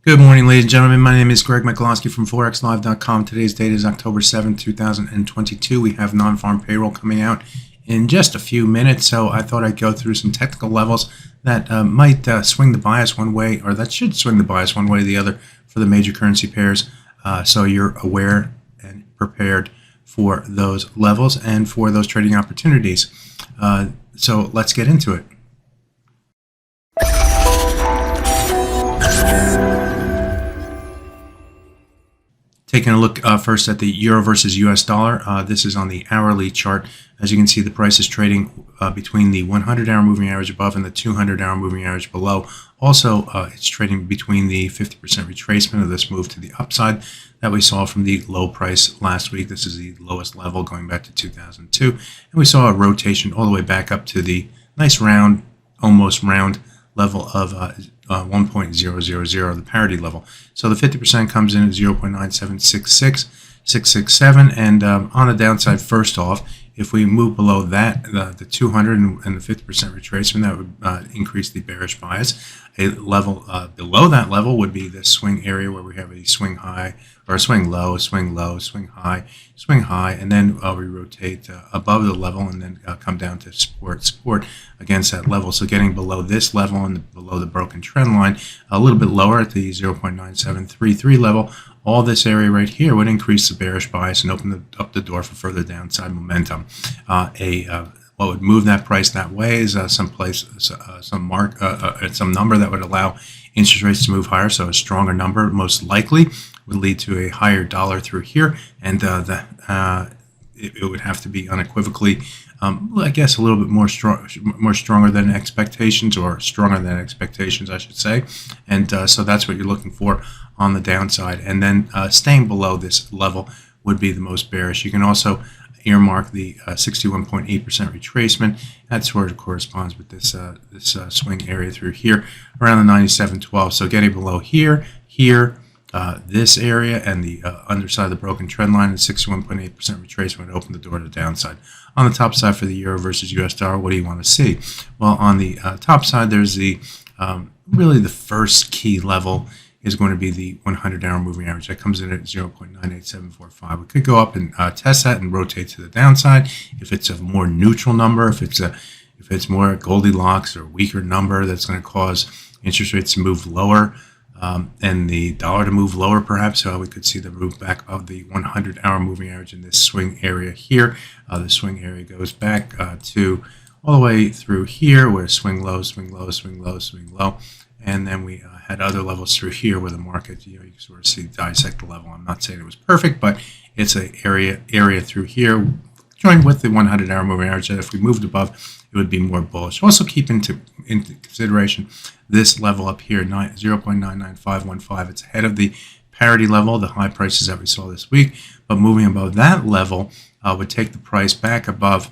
Good morning, ladies and gentlemen. My name is Greg Mikulowski from ForexLive.com. Today's date is October 7th, 2022. We have non-farm payroll coming out in just a few minutes, so I thought I'd go through some technical levels that might swing the bias one way, or that should swing the bias one way or the other for the major currency pairs, so you're aware and prepared for those levels and for those trading opportunities. So let's get into it. Taking a look first at the euro versus US dollar. This is on the hourly chart. As you can see, the price is trading between the 100-hour moving average above and the 200-hour moving average below. Also, it's trading between the 50% retracement of this move to the upside that we saw from the low price last week. This is the lowest level going back to 2002. And we saw a rotation all the way back up to the nice round, almost round level of 1.000, the parity level. So the 50% comes in at 0.9766667, and on the downside, first off, if we move below that, the 200 and the 50% retracement, that would increase the bearish bias. A level below that level would be the swing area where we have a swing high, or a swing low, swing low, swing high, and then we rotate above the level and then come down to support against that level. So getting below this level and below the broken trend line, a little bit lower at the 0.9733 level, all this area right here would increase the bearish bias and open up the door for further downside momentum. What would move that price that way is some number that would allow interest rates to move higher. So a stronger number most likely would lead to a higher dollar through here, and it would have to be unequivocally, I guess, a little bit more stronger than expectations, or stronger than expectations, I should say. And so that's what you're looking for on the downside. And then staying below this level would be the most bearish. You can also earmark the 61.8% retracement. That's where it corresponds with this swing area through here around the 97.12. So getting below here, this area, and the underside of the broken trend line, and 61.8% retracement would open the door to the downside. On the top side for the euro versus US dollar, what do you want to see? Well, on the top side, there's the really the first key level is going to be the 100-hour moving average. That comes in at 0.98745. We could go up and test that and rotate to the downside. If it's a more neutral number, if it's more Goldilocks or weaker number that's going to cause interest rates to move lower, and the dollar to move lower, perhaps, we could see the move back of the 100-hour moving average in this swing area here. The swing area goes back to all the way through here, where swing low, swing low, swing low, swing low. And then we had other levels through here where the market, you can sort of see dissect the level. I'm not saying it was perfect, but it's an area through here, joined with the 100-hour moving average, that if we moved above, it would be more bullish. Also keep into consideration this level up here, 0.99515. It's ahead of the parity level, the high prices that we saw this week. But moving above that level would take the price back above.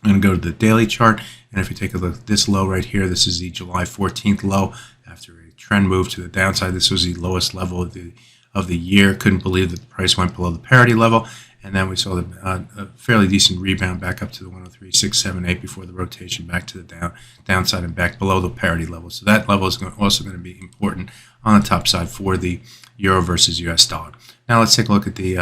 I'm going to go to the daily chart, and if you take a look at this low right here, this is the July 14th low. After a trend move to the downside, this was the lowest level of the year. Couldn't believe that the price went below the parity level, and then we saw a fairly decent rebound back up to the 103.678 before the rotation back to the downside and back below the parity level. So that level is also going to be important on the top side for the euro versus US dollar. Now let's take a look at the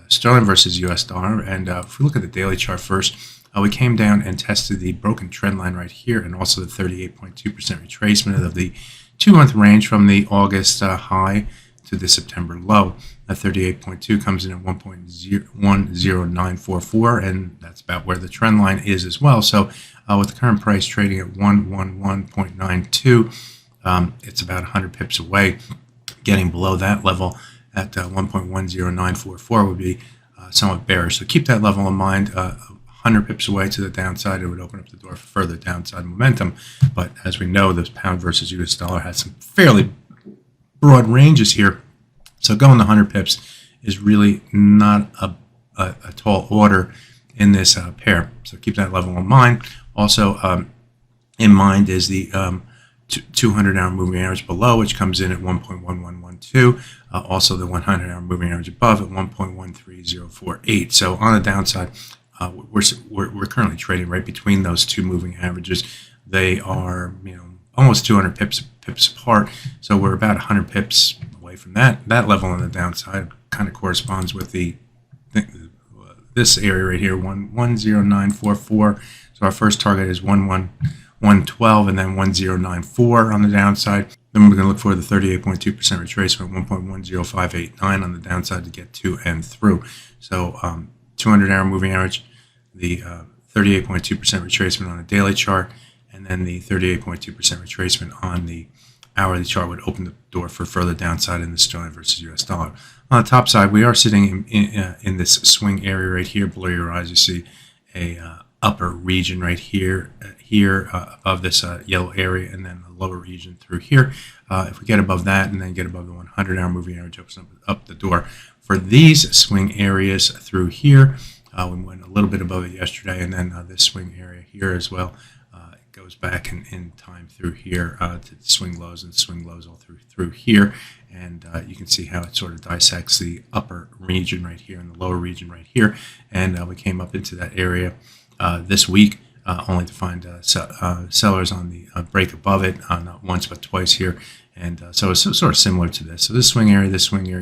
sterling versus US dollar, and if we look at the daily chart first, we came down and tested the broken trend line right here, and also the 38.2% retracement of the 2-month range from the August high to the September low. That 38.2 comes in at 1.10944, and that's about where the trend line is as well. So with the current price trading at 111.92, it's about 100 pips away. Getting below that level at 1.10944 would be somewhat bearish. So keep that level in mind. 100 pips away to the downside, it would open up the door for further downside momentum. But as we know, this pound versus US dollar has some fairly broad ranges here. So going to 100 pips is really not a tall order in this pair. So keep that level in mind. Also in mind is the 200-hour moving average below, which comes in at 1.1112. Also the 100-hour moving average above at 1.13048. So on the downside, we're currently trading right between those two moving averages. They are, almost 200 pips pips apart. So we're about 100 pips away from that level on the downside. Kind of corresponds with this area right here, 10944. So our first target is 112 and then 1094 on the downside. Then we're going to look for the 38.2% retracement, 1.10589 on the downside to get to and through. So 200-hour moving average, the 38.2% retracement on the daily chart, and then the 38.2% retracement on the hourly chart would open the door for further downside in the sterling versus US dollar. On the top side, we are sitting in this swing area right here. Below your eyes, you see a upper region right here, above this yellow area, and then the lower region through here. If we get above that and then get above the 100-hour moving average, opens up the door for these swing areas through here. We went a little bit above it yesterday, and then this swing area here as well. It goes back in time through here to swing lows and swing lows all through here. And you can see how it sort of dissects the upper region right here and the lower region right here. And we came up into that area this week, only to find sellers on the break above it, not once but twice here. And so it's sort of similar to this. So this swing area,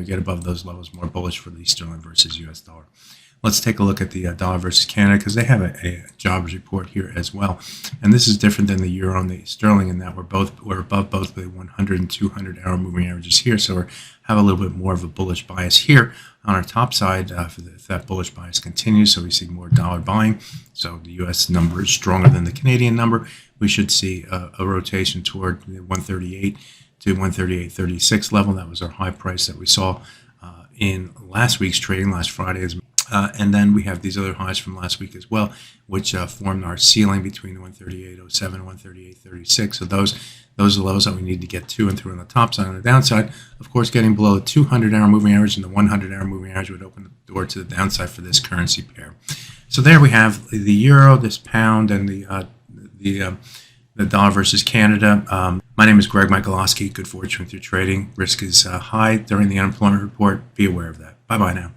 get above those levels, more bullish for the sterling versus US dollar. Let's take a look at the dollar versus Canada, because they have a jobs report here as well. And this is different than the euro and the sterling in that we're above both the 100 and 200-hour moving averages here. So we have a little bit more of a bullish bias here on our top side if that bullish bias continues. So we see more dollar buying. So the US number is stronger than the Canadian number. We should see a rotation toward the 138 to 138.36 level. That was our high price that we saw in last week's trading, last Friday. And then we have these other highs from last week as well, which formed our ceiling between the 138.07 and 138.36. So those are the levels that we need to get to and through on the top side. On the downside, of course, getting below the 200-hour moving average and the 100-hour moving average would open the door to the downside for this currency pair. So there we have the euro, this pound, and the dollar versus Canada. My name is Greg Michalowski. Good fortune with your trading. Risk is high during the unemployment report. Be aware of that. Bye-bye now.